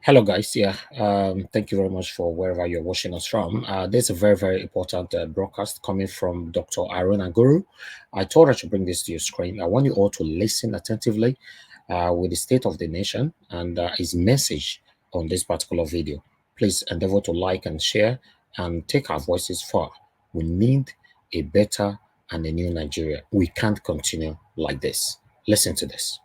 Hello, guys. Thank you very much for wherever you're watching us from. This is a very, very important broadcast coming from Dr. Haruna Guru. I thought I should bring this to your screen. I want you all to listen attentively with the state of the nation and his message on this particular video. Please endeavor to like and share and take our voices far. We need a better and a new Nigeria. We can't continue like this. Listen to this.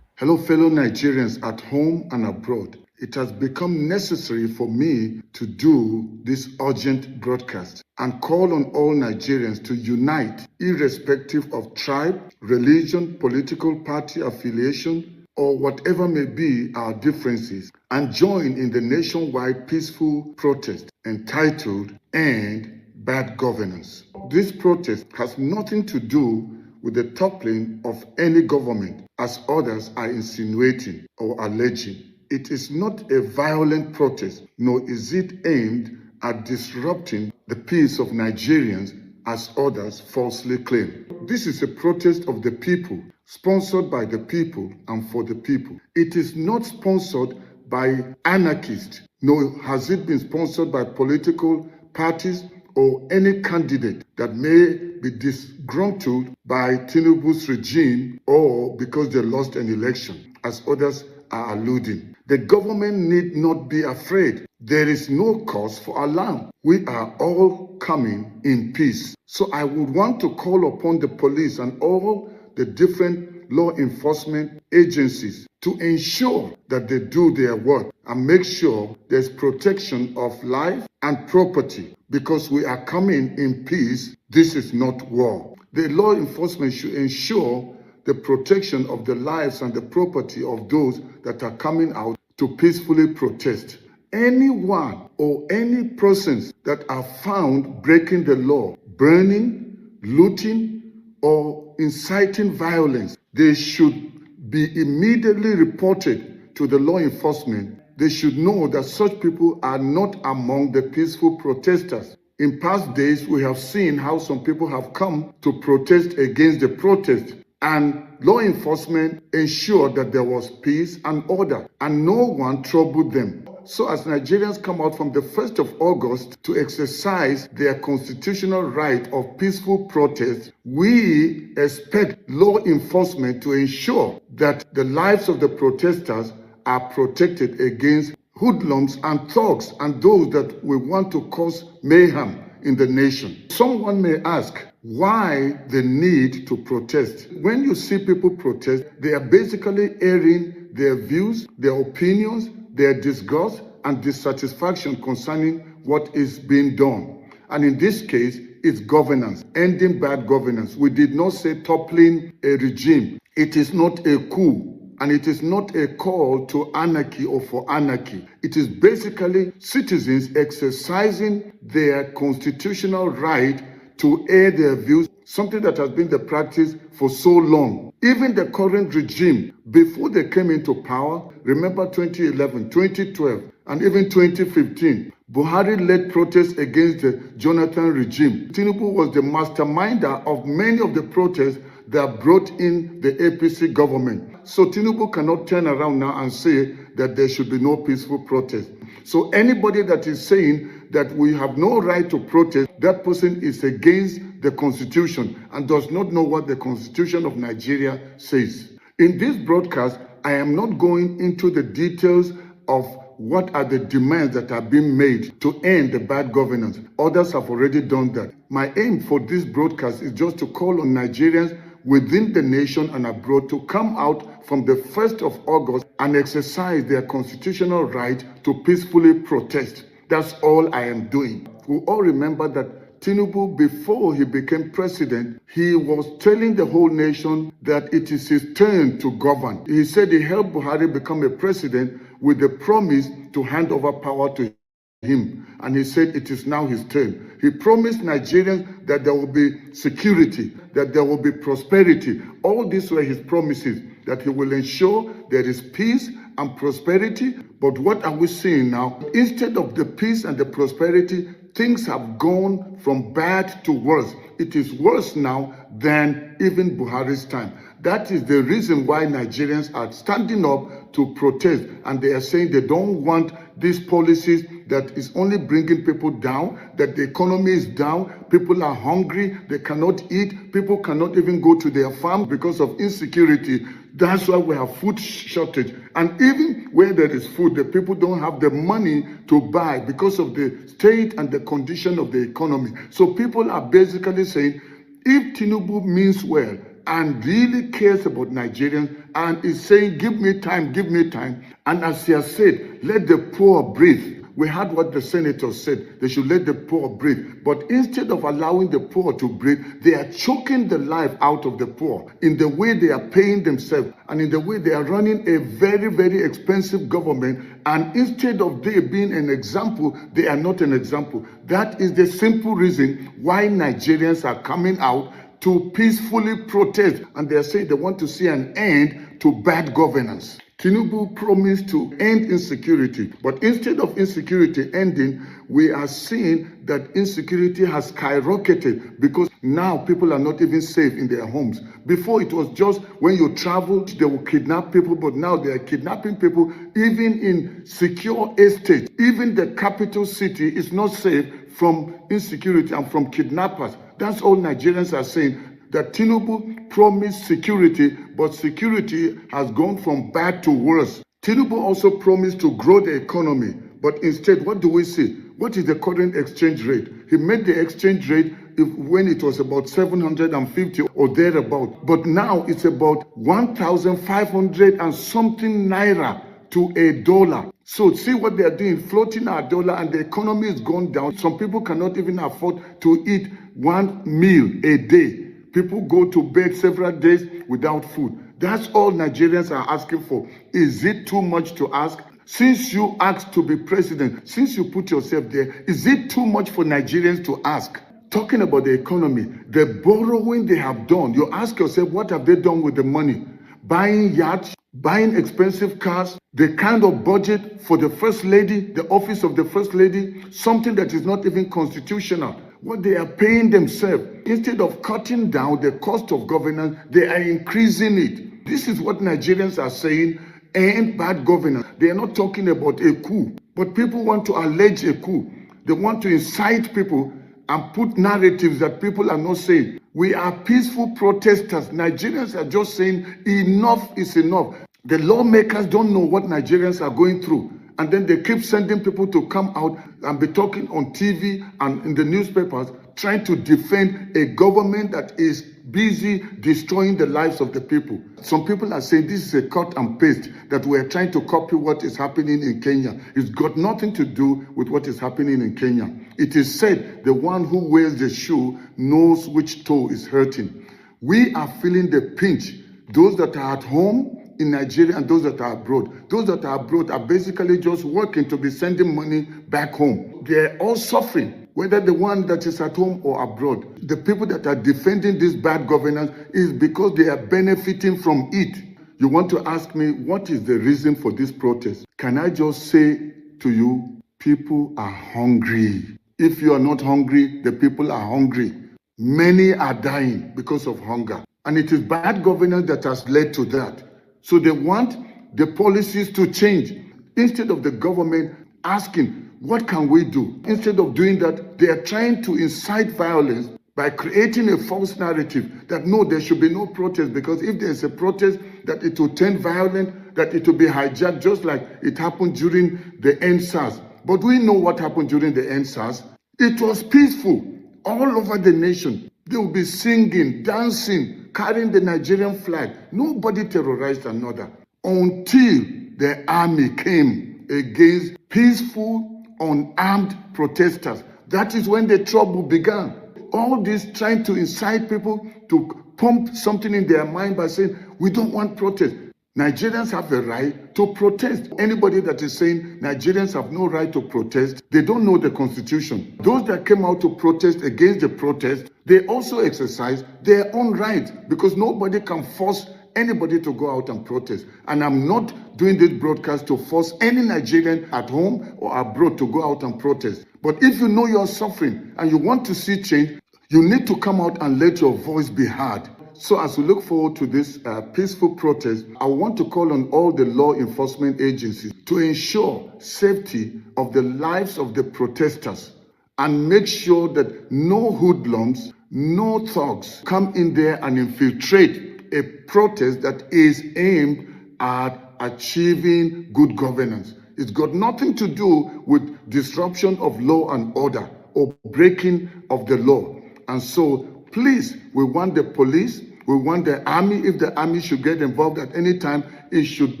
Hello, fellow Nigerians at home and abroad. It has become necessary for me to do this urgent broadcast and call on all Nigerians to unite, irrespective of tribe, religion, political party affiliation, or whatever may be our differences, and join in the nationwide peaceful protest entitled End Bad Governance. This protest has nothing to do with the toppling of any government, as others are insinuating or alleging. It is not a violent protest, nor is it aimed at disrupting the peace of Nigerians, as others falsely claim. This is a protest of the people, sponsored by the people and for the people. It is not sponsored by anarchists, nor has it been sponsored by political parties or any candidate that may be disgruntled by Tinubu's regime or because they lost an election, as others are alluding. The government need not be afraid. There is no cause for alarm. We are all coming in peace. So I would want to call upon the police and all the different law enforcement agencies to ensure that they do their work and make sure there's protection of life and property, because we are coming in peace. This is not war. The law enforcement should ensure the protection of the lives and the property of those that are coming out to peacefully protest. Anyone or any persons that are found breaking the law, burning, looting, or inciting violence, they should be immediately reported to the law enforcement. They should know that such people are not among the peaceful protesters. In past days, we have seen how some people have come to protest against the protest, and law enforcement ensured that there was peace and order, and no one troubled them. So as Nigerians come out from the 1st of August to exercise their constitutional right of peaceful protest, we expect law enforcement to ensure that the lives of the protesters are protected against hoodlums and thugs and those that will want to cause mayhem in the nation. Someone may ask, why the need to protest? When you see people protest, they are basically airing their views, their opinions, their disgust and dissatisfaction concerning what is being done. And in this case, it's governance, ending bad governance. We did not say toppling a regime. It is not a coup. And it is not a call to anarchy or for anarchy. It is basically citizens exercising their constitutional right to air their views, something that has been the practice for so long. Even the current regime, before they came into power, remember 2011, 2012, and even 2015, Buhari led protests against the Jonathan regime. Tinubu was the masterminder of many of the protests that brought in the APC government. So Tinubu cannot turn around now and say that there should be no peaceful protest. So anybody that is saying that we have no right to protest, that person is against the Constitution and does not know what the Constitution of Nigeria says. In this broadcast, I am not going into the details of what are the demands that are being made to end the bad governance. Others have already done that. My aim for this broadcast is just to call on Nigerians within the nation and abroad to come out from the 1st of August and exercise their constitutional right to peacefully protest. That's all I am doing. We all remember that Tinubu, before he became president, he was telling the whole nation that it is his turn to govern. He said he helped Buhari become a president with the promise to hand over power to him. And he said it is now his turn. He promised Nigerians that there will be security, that there will be prosperity. All these were his promises, that he will ensure there is peace and prosperity. But what are we seeing now? Instead of the peace and the prosperity, things have gone from bad to worse. It is worse now than even Buhari's time. That is the reason why Nigerians are standing up to protest, and they are saying they don't want these policies that is only bringing people down, that the economy is down, people are hungry, they cannot eat, people cannot even go to their farm because of insecurity. That's why we have food shortage. And even where there is food, the people don't have the money to buy because of the state and the condition of the economy. So people are basically saying, if Tinubu means well and really cares about Nigerians and is saying, give me time, and as he has said, let the poor breathe. We heard what the senators said. They should let the poor breathe. But instead of allowing the poor to breathe, they are choking the life out of the poor in the way they are paying themselves and in the way they are running a very, very expensive government. And instead of they being an example, they are not an example. That is the simple reason why Nigerians are coming out to peacefully protest. And they are saying they want to see an end to bad governance. Tinubu promised to end insecurity, but instead of insecurity ending, we are seeing that insecurity has skyrocketed because now people are not even safe in their homes. Before it was just when you traveled, they would kidnap people, but now they are kidnapping people even in secure estates. Even the capital city is not safe from insecurity and from kidnappers. That's all Nigerians are saying. That Tinubu promised security, but security has gone from bad to worse. Tinubu also promised to grow the economy, but instead, what do we see? What is the current exchange rate? He made the exchange rate when it was about 750 or thereabout, but now it's about 1,500 and something naira to a dollar. So see what they are doing, floating our dollar, and the economy is gone down. Some people cannot even afford to eat one meal a day. People go to bed several days without food. That's all Nigerians are asking for. Is it too much to ask? Since you asked to be president, since you put yourself there, is it too much for Nigerians to ask? Talking about the economy, the borrowing they have done, you ask yourself, what have they done with the money? Buying yachts, buying expensive cars, the kind of budget for the First Lady, the office of the First Lady, something that is not even constitutional. What they are paying themselves, instead of cutting down the cost of governance, they are increasing it. This is what Nigerians are saying, and bad governance. They are not talking about a coup, but people want to allege a coup. They want to incite people and put narratives that people are not saying. We are peaceful protesters. Nigerians are just saying enough is enough. The lawmakers don't know what Nigerians are going through. And then they keep sending people to come out and be talking on TV and in the newspapers, trying to defend a government that is busy destroying the lives of the people. Some people are saying this is a cut and paste, that we are trying to copy what is happening in Kenya. It's got nothing to do with what is happening in Kenya. It is said the one who wears the shoe knows which toe is hurting. We are feeling the pinch. Those that are at home in Nigeria and those that are abroad. Those that are abroad are basically just working to be sending money back home. They're all suffering, whether the one that is at home or abroad. The people that are defending this bad governance is because they are benefiting from it. You want to ask me, what is the reason for this protest? Can I just say to you, people are hungry. If you are not hungry, the people are hungry. Many are dying because of hunger. And it is bad governance that has led to that. So they want the policies to change. Instead of the government asking, what can we do? Instead of doing that, they are trying to incite violence by creating a false narrative that no, there should be no protest, because if there's a protest, that it will turn violent, that it will be hijacked, just like it happened during the NSAS. But we know what happened during the NSAS. It was peaceful all over the nation. They will be singing, dancing, carrying the Nigerian flag. Nobody terrorized another until the army came against peaceful, unarmed protesters. That is when the trouble began. All this trying to incite people to pump something in their mind by saying, we don't want protest. Nigerians have the right to protest. Anybody that is saying Nigerians have no right to protest, they don't know the Constitution. Those that came out to protest against the protest, they also exercise their own rights, because nobody can force anybody to go out and protest. And I'm not doing this broadcast to force any Nigerian at home or abroad to go out and protest. But if you know you're suffering and you want to see change, you need to come out and let your voice be heard. So as we look forward to this peaceful protest, I want to call on all the law enforcement agencies to ensure safety of the lives of the protesters and make sure that no hoodlums, no thugs come in there and infiltrate a protest that is aimed at achieving good governance. It's got nothing to do with disruption of law and order or breaking of the law. And so, please, we want the police, we want the army. If the army should get involved at any time, it should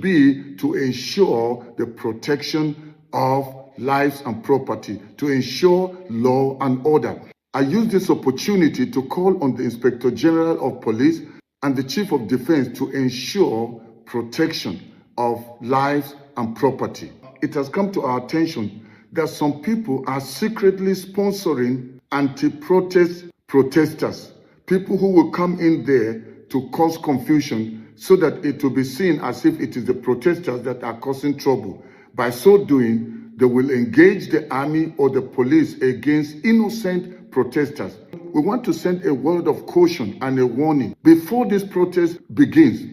be to ensure the protection of lives and property, to ensure law and order. I use this opportunity to call on the Inspector General of Police and the Chief of Defense to ensure protection of lives and property. It has come to our attention that some people are secretly sponsoring anti-protest protesters, people who will come in there to cause confusion so that it will be seen as if it is the protesters that are causing trouble. By so doing, they will engage the army or the police against innocent protesters. We want to send a word of caution and a warning before this protest begins,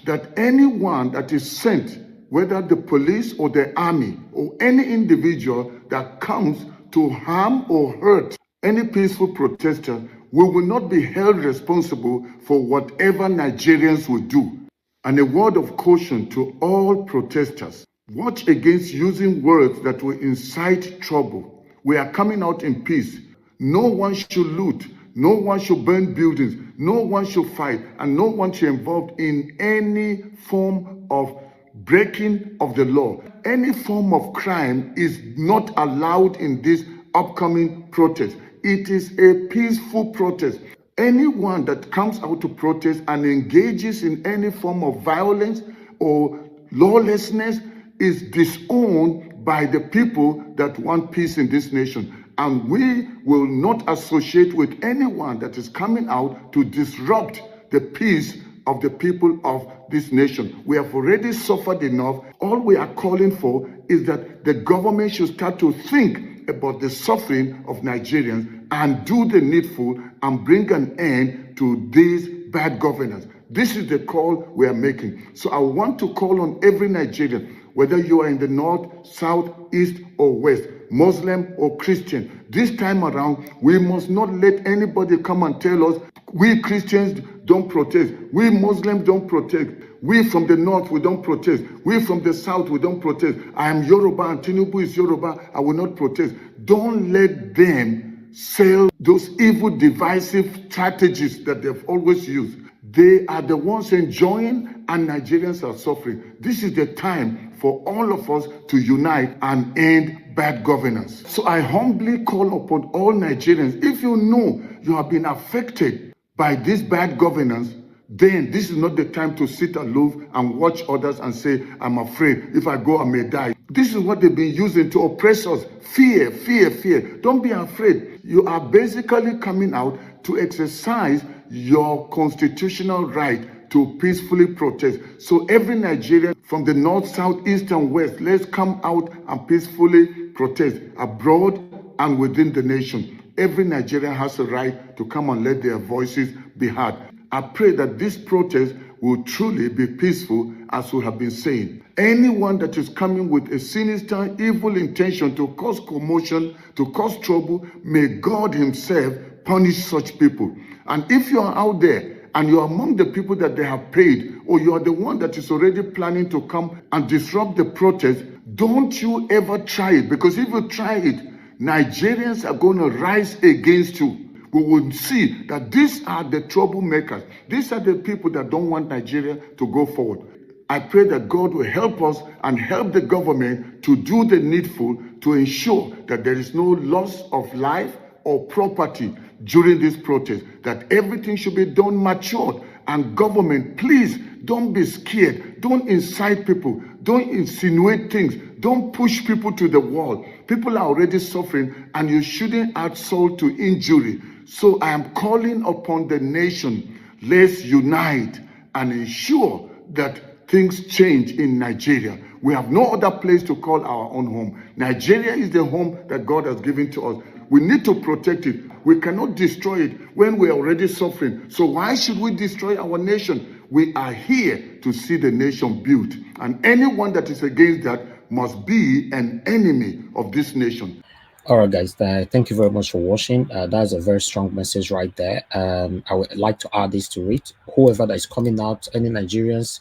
that anyone that is sent, whether the police or the army or any individual that comes to harm or hurt any peaceful protester, we will not be held responsible for whatever Nigerians will do. And a word of caution to all protesters: watch against using words that will incite trouble. We are coming out in peace. No one should loot, no one should burn buildings, no one should fight, and no one should be involved in any form of breaking of the law. Any form of crime is not allowed in this upcoming protest. It is a peaceful protest. Anyone that comes out to protest and engages in any form of violence or lawlessness is disowned by the people that want peace in this nation. And we will not associate with anyone that is coming out to disrupt the peace of the people of this nation. We have already suffered enough. All we are calling for is that the government should start to think about the suffering of Nigerians and do the needful and bring an end to this bad governance. This is the call we are making. So I want to call on every Nigerian, whether you are in the north, south, east, or west, Muslim or Christian. This time around, we must not let anybody come and tell us, we Christians don't protest, we Muslims don't protest, we from the north, we don't protest, we from the south, we don't protest. I am Yoruba and Tinubu is Yoruba, I will not protest. Don't let them sell those evil, divisive strategies that they've always used. They are the ones enjoying and Nigerians are suffering. This is the time for all of us to unite and end bad governance. So I humbly call upon all Nigerians, if you know you have been affected by this bad governance, then this is not the time to sit aloof and watch others and say, I'm afraid if I go I may die. This is what they've been using to oppress us. Fear, fear, fear. Don't be afraid. You are basically coming out to exercise your constitutional right to peacefully protest. So every Nigerian from the north, south, east, and west, let's come out and peacefully protest abroad and within the nation. Every Nigerian has a right to come and let their voices be heard. I pray that this protest will truly be peaceful, as we have been saying. Anyone that is coming with a sinister, evil intention to cause commotion, to cause trouble, may God himself punish such people. And if you are out there and you are among the people that they have paid, or you are the one that is already planning to come and disrupt the protest, don't you ever try it. Because if you try it, Nigerians are going to rise against you. We will see that these are the troublemakers. These are the people that don't want Nigeria to go forward. I pray that God will help us and help the government to do the needful to ensure that there is no loss of life or property during this protest, that everything should be done matured. And government, please don't be scared. Don't incite people. Don't insinuate things. Don't push people to the wall. People are already suffering and you shouldn't add salt to injury. So I am calling upon the nation. Let's unite and ensure that things change in Nigeria. We have no other place to call our own home. Nigeria is the home that God has given to us. We need to protect it. We cannot destroy it when we're already suffering. So why should we destroy our nation? We are here to see the nation built. And anyone that is against that must be an enemy of this nation. All right, guys. Thank you very much for watching. That's a very strong message right there. I would like to add this to it. Whoever that is coming out, any Nigerians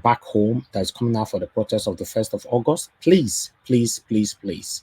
back home that is coming out for the protest of the 1st of August, please, please, please, please,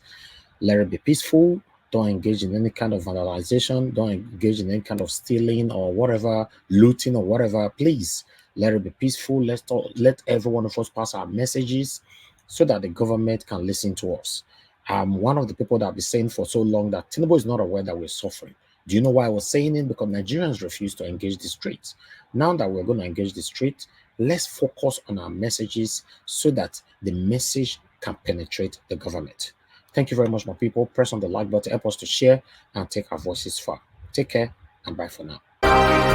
let it be peaceful. Don't engage in any kind of vandalization. Don't engage in any kind of stealing or whatever, looting or whatever. Please, let it be peaceful. Let every one of us pass our messages so that the government can listen to us. I'm one of the people that have been saying for so long that Tinubu is not aware that we're suffering. Do you know why I was saying it? Because Nigerians refuse to engage the streets. Now that we're going to engage the streets, let's focus on our messages so that the message can penetrate the government. Thank you very much, my people. Press on the like button, help us to share and take our voices far. Take care and bye for now.